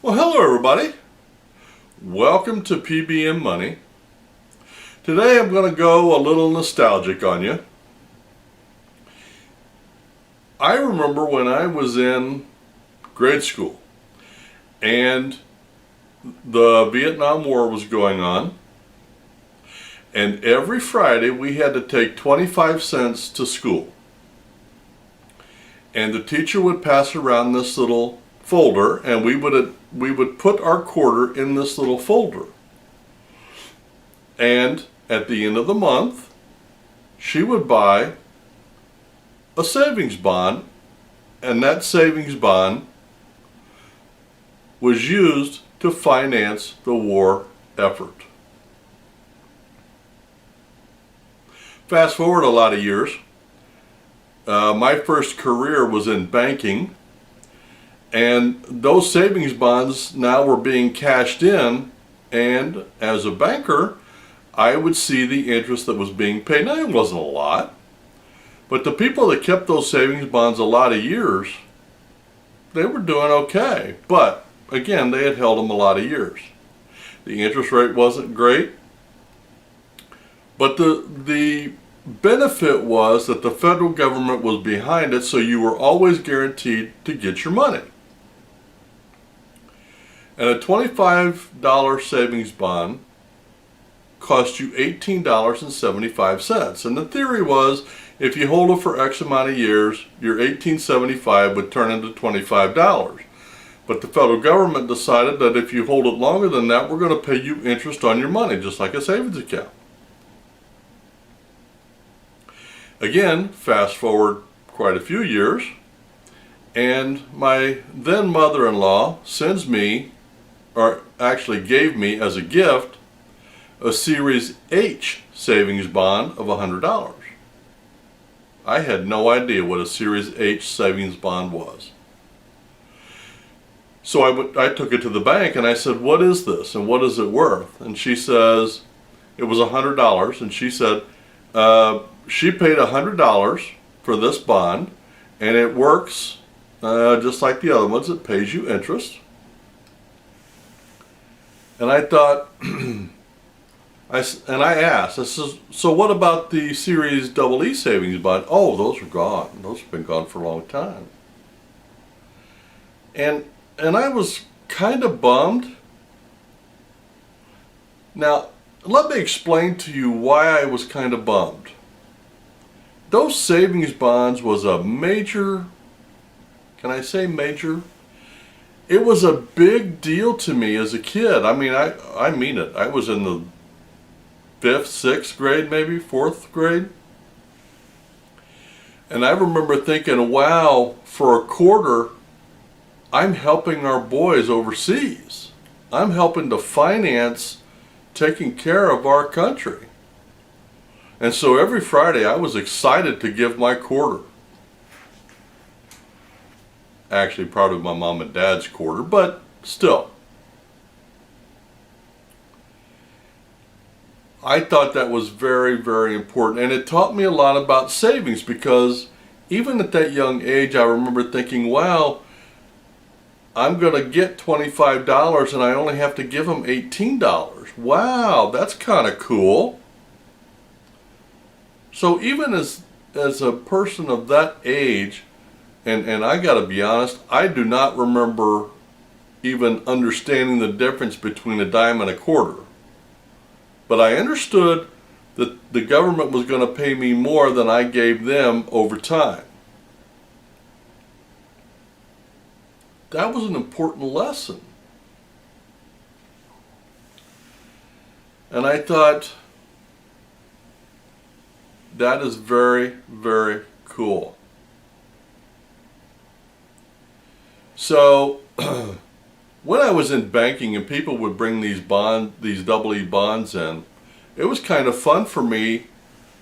Well, hello everybody. Welcome to P.B.M. Money. Today I'm going to go a little nostalgic on you. I remember when I was in grade school and the Vietnam War was going on, and every Friday we had to take 25 cents to school. And the teacher would pass around this little folder, and we would put our quarter in this little folder. And at the end of the month, she would buy a savings bond, and that savings bond was used to finance the war effort. Fast forward a lot of years. My first career was in banking, and those savings bonds now were being cashed in, and as a banker, I would see the interest that was being paid. Now, it wasn't a lot, but the people that kept those savings bonds a lot of years, they were doing okay. But again, they had held them a lot of years. The interest rate wasn't great, but the benefit was that the federal government was behind it, so you were always guaranteed to get your money. And a $25 savings bond cost you $18.75. And the theory was, if you hold it for X amount of years, your $18.75 would turn into $25. But the federal government decided that if you hold it longer than that, we're going to pay you interest on your money, just like a savings account. Again, fast forward quite a few years, and my then mother-in-law sends me, or actually gave me as a gift, a Series H savings bond of $100. I had no idea what a Series H savings bond was. So I took it to the bank and I said, "What is this and what is it worth?" And she says, it was $100, and she said, she paid $100 for this bond, and it works just like the other ones. It pays you interest. And I thought, I asked, I said, "So what about the Series EE savings bond?" "Oh, those are gone. Those have been gone for a long time." And I was kind of bummed. Now, let me explain to you why I was kind of bummed. Those savings bonds was a major, can I say major? It was a big deal to me as a kid. I mean, I mean it. I was in the 5th, 6th grade, maybe 4th grade. And I remember thinking, wow, for a quarter, I'm helping our boys overseas. I'm helping to finance taking care of our country. And so every Friday I was excited to give my quarter. Actually, probably my mom and dad's quarter, but still. I thought that was very, very important, and it taught me a lot about savings, because even at that young age I remember thinking, wow, I'm going to get $25 and I only have to give them $18. Wow, that's kind of cool. So even as a person of that age, and I got to be honest, I do not remember even understanding the difference between a dime and a quarter. But I understood that the government was going to pay me more than I gave them over time. That was an important lesson. And I thought, that is very, very cool. So when I was in banking and people would bring these EE bonds in, it was kind of fun for me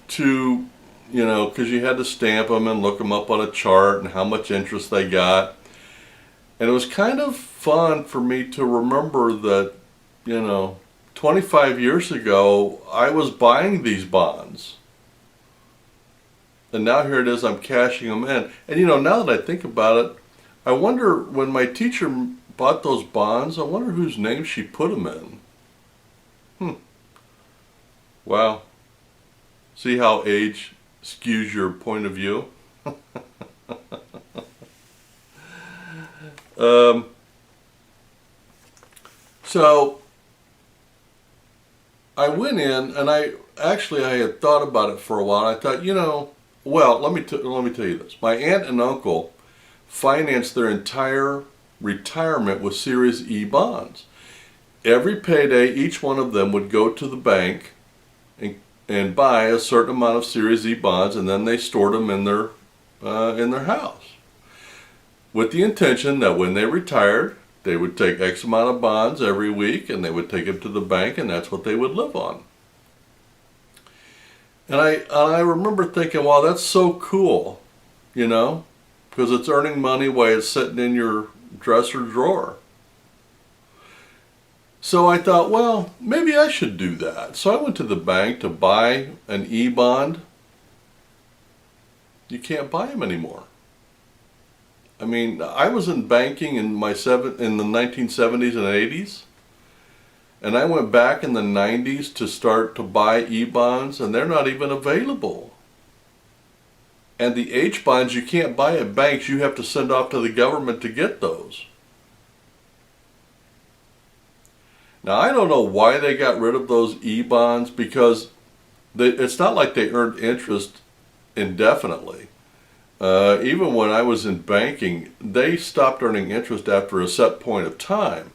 to, because you had to stamp them and look them up on a chart and how much interest they got. And it was kind of fun for me to remember that, 25 years ago, I was buying these bonds. And now here it is, I'm cashing them in. And now that I think about it, I wonder, when my teacher bought those bonds. I wonder whose name she put them in. Wow. See how age skews your point of view? So I went in, and I had thought about it for a while. I thought, well, let me tell you this. My aunt and uncle financed their entire retirement with Series E bonds. Every payday, each one of them would go to the bank and buy a certain amount of Series E bonds, and then they stored them in their house, with the intention that when they retired, they would take X amount of bonds every week, and they would take them to the bank, and that's what they would live on. And I remember thinking, wow, that's so cool, because it's earning money while it's sitting in your dresser drawer. So I thought, well, maybe I should do that. So I went to the bank to buy an E-bond. You can't buy them anymore. I mean, I was in banking in the 1970s and 80s. And I went back in the 90s to start to buy E-bonds, and they're not even available. And the H-bonds you can't buy at banks, you have to send off to the government to get those. Now, I don't know why they got rid of those E-bonds, because it's not like they earned interest indefinitely. Even when I was in banking, they stopped earning interest after a set point of time.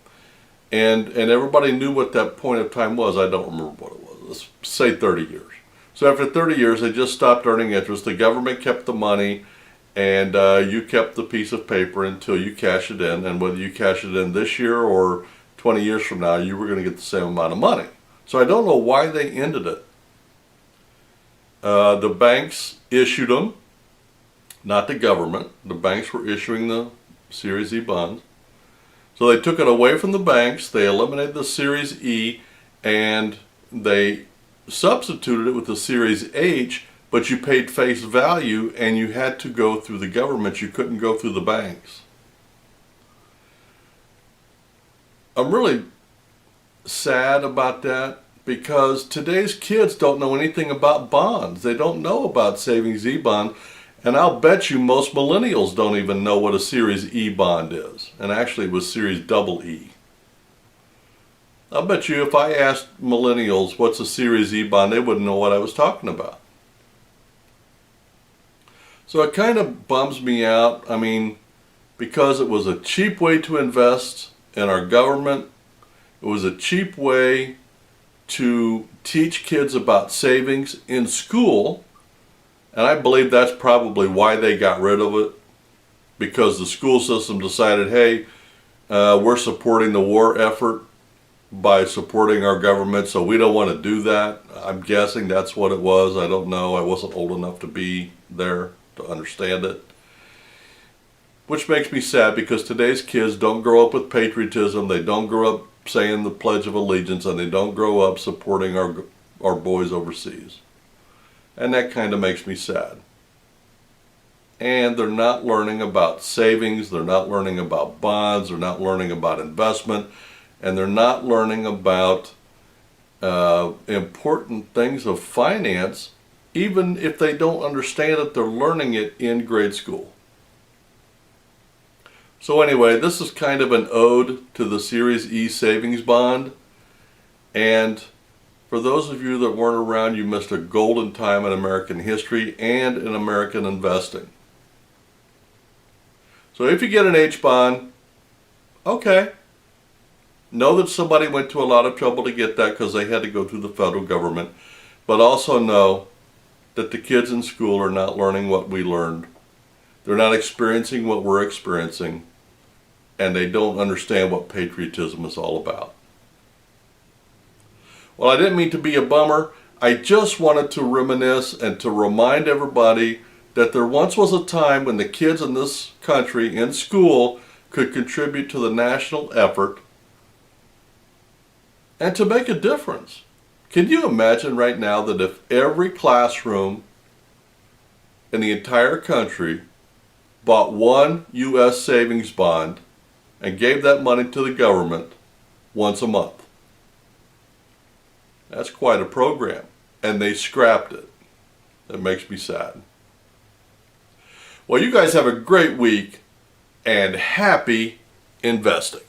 And everybody knew what that point of time was. I don't remember what it was. Let's say 30 years. So after 30 years, they just stopped earning interest. The government kept the money, and you kept the piece of paper until you cash it in. And whether you cash it in this year or 20 years from now, you were going to get the same amount of money. So I don't know why they ended it. The banks issued them, not the government. The banks were issuing the Series E bonds. So they took it away from the banks, they eliminated the Series E, and they substituted it with the Series H, but you paid face value and you had to go through the government. You couldn't go through the banks. I'm really sad about that, because today's kids don't know anything about bonds. They don't know about savings E-bond. And I'll bet you most millennials don't even know what a Series E bond is. And actually it was Series double E. I'll bet you if I asked millennials what's a Series E bond, they wouldn't know what I was talking about. So it kind of bums me out. I mean, because it was a cheap way to invest in our government. It was a cheap way to teach kids about savings in school. And I believe that's probably why they got rid of it, because the school system decided, hey, we're supporting the war effort by supporting our government, so we don't want to do that. I'm guessing that's what it was. I don't know. I wasn't old enough to be there to understand it. Which makes me sad, because today's kids don't grow up with patriotism. They don't grow up saying the Pledge of Allegiance, and they don't grow up supporting our boys overseas. And that kind of makes me sad. And they're not learning about savings, they're not learning about bonds, they're not learning about investment, and they're not learning about important things of finance, even if they don't understand it. They're learning it in grade school. So anyway, this is kind of an ode to the Series E savings bond. And for those of you that weren't around, you missed a golden time in American history and in American investing. So if you get an H-bond, okay. Know that somebody went to a lot of trouble to get that, because they had to go through the federal government. But also know that the kids in school are not learning what we learned. They're not experiencing what we're experiencing. And they don't understand what patriotism is all about. Well, I didn't mean to be a bummer. I just wanted to reminisce and to remind everybody that there once was a time when the kids in this country in school could contribute to the national effort and to make a difference. Can you imagine right now that if every classroom in the entire country bought one U.S. savings bond, and gave that money to the government once a month. That's quite a program. And they scrapped it. That makes me sad. Well, you guys have a great week and happy investing.